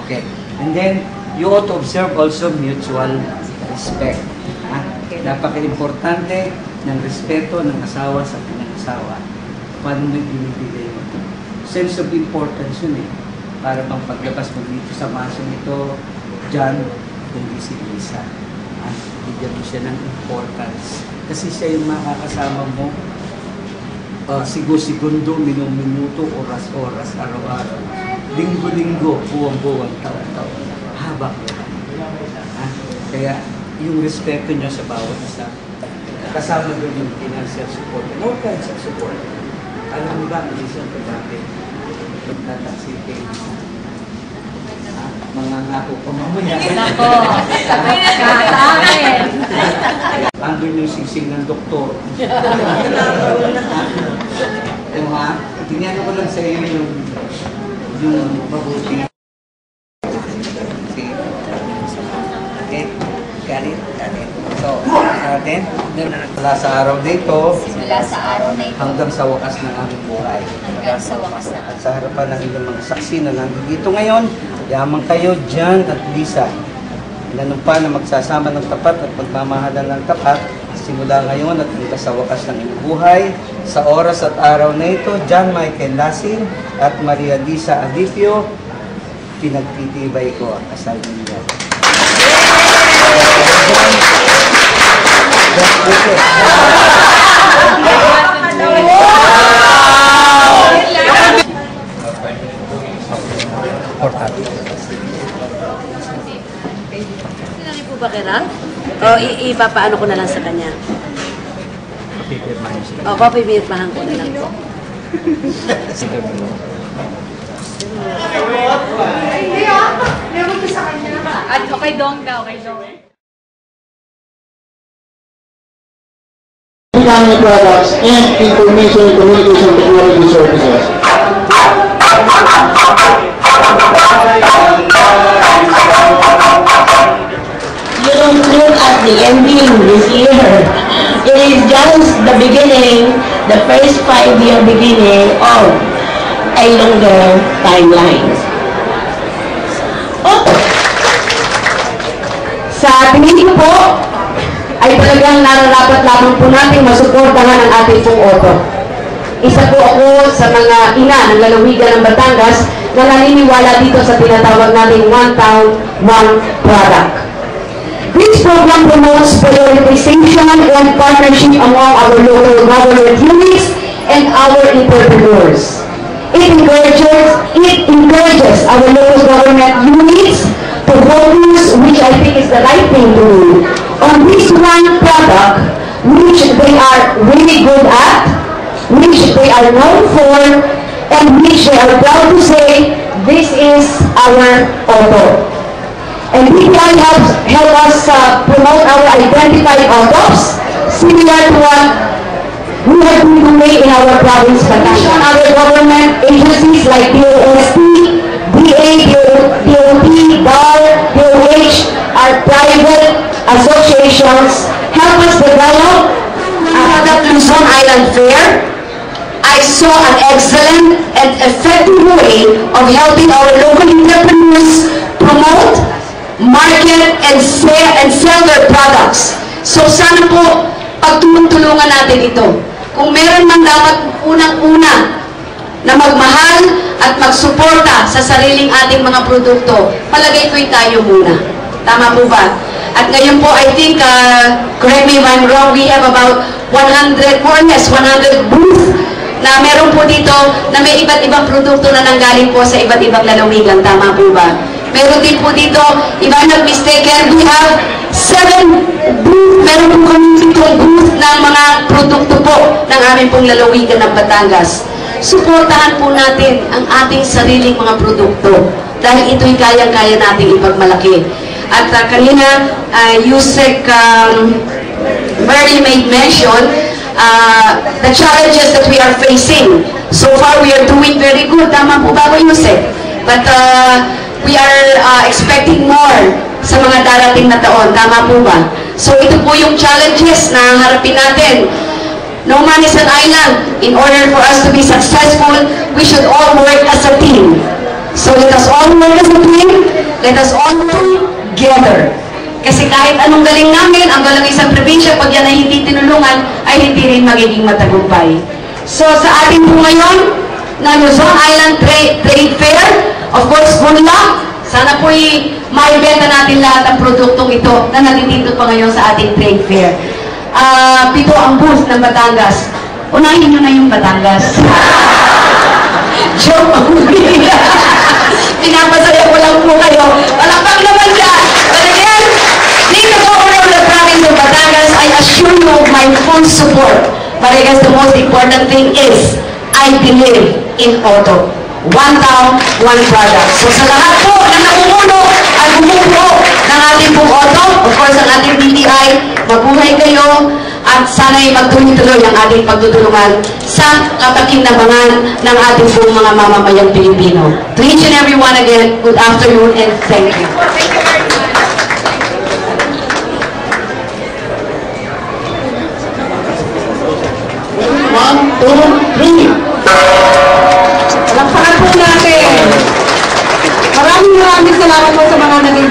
Okay. And then, you ought to observe also mutual respect. Napaka-importante ng respeto ng asawa sa pinag-asawa. Paano mo binibigay mo? Sense of importance yun eh. Para bang paglabas mo dito sa masong ito, John, hindi si Lisa. Bigyan mo siya ng importance. Kasi siya yung makakasama mo segundo, minuto, oras-oras, araw-araw. Linggo-linggo, buwang-buwang, taon-taon. Habang kaya yung respeto niya sa bawat isa, kasama doon yung financial support and all kinds of support. Alam mo ba, isang pagkakit, magtataksitin, mga ngako pa mamaya. Nako, sabay kakain. Andun yung sising ng doktor. Tingnan ko lang sa iyo yung mabuti. Okay, got it. So, natin, mula sa araw dito, hanggang sa wakas ng aming buhay. At sa harapan ng ilang mga saksi na nandito ngayon, yaman kayo, John at Lisa. Ganun pa na magsasama ng tapat at pagmamahalan ng tapat, simula ngayon at hanggang sa wakas ng inyong buhay. Sa oras at araw na ito, John Michael Lasing at Maria Lisa Adipio, pinagtitibay ko ang kasal ninyo. Sinari po ba kailan? O ipapaano ko na lang sa kanya? Opo, pipirmahan ko na lang po. At okay dong daw, okay dong. Economic products and information and communication technology services. You don't look at the ending this year. It is just the beginning, the first 5-year beginning of a longer timeline. Oh. Sa tingin ko po, ay talagang nararapat lamang po natin masuportahan ang ating pong auto. Isa po ako sa mga ina ng lalawigan ng Batangas na naniniwala dito sa tinatawag nating One Town, One Product. This program promotes prioritization and partnership among our local government units and our entrepreneurs. It encourages our local government units to focus, which I think is the right thing to do, on this one product which they are really good at, which they are known for, and which they are proud to say, this is our auto. And BPI help us promote our identified autos, similar to what we have been doing in our province, Batangas. Our government agencies like DOST, DA, DOT, DAR, DOH, our private associations help us develop the Luzon Island Fair. I saw an excellent and effective way of helping our local entrepreneurs promote, market, and sell their products. So sana po, pagtulungan natin ito. Kung meron man dapat unang-una na magmahal at magsuporta sa sariling ating mga produkto, palagay ko'y tayo muna. Tama po ba? At ngayon po, I think, correct me if I'm wrong, we have about 100, more or less, 100 booths na meron po dito na may iba't ibang produkto na nanggaling po sa iba't ibang lalawigan. Tama po ba? Meron din po dito, if I'm not mistaken, we have 7 booth, meron po kami ditong booth ng mga produkto po ng aming pong lalawigan ng Batangas. Suportahan po natin ang ating sariling mga produkto dahil ito'y kayang-kaya natin ipagmalaki. At kanina, Yusek Mary made mention the challenges that we are facing. So far, we are doing very good. Tama po ba, Yusek? But we are expecting more sa mga darating na taon. Tama po ba? So ito po yung challenges na harapin natin. No man is an island. In order for us to be successful, we should all work as a team. So let us all work as a team. Let us all work together. Kasi kahit anong galing namin, ang galing isang probinsya, pag yan ay hindi tinulungan, ay hindi rin magiging matagumpay. So sa ating po ngayon, na Luzon Island Trade Fair, of course, good luck. Sana po'y maibenta natin lahat ng produktong ito na nandito pa ngayon sa ating trade fair. 7 ang booth ng Batangas. Unahin nyo na yung Batangas. Joke ang huli. Pinapasaya ko lang po kayo. Palakpak naman dyan. But again, being the governor of the province of Batangas, I assure you of my full support. But I guess the most important thing is, I believe in auto. One town, one product. So sa lahat po na namumuno at bumubuo ng ating pong auto, of course ang ating BPI, mabuhay kayo at sana'y magtuloy-tuloy ang ating pagtutulungan sa kapakinabangan ng ating pong mga mamamayang Pilipino. To each and every one again, good afternoon and thank you. Thank you very much. 1, 2, 3. Palakpakan po natin. Maraming salamat po sa mga naging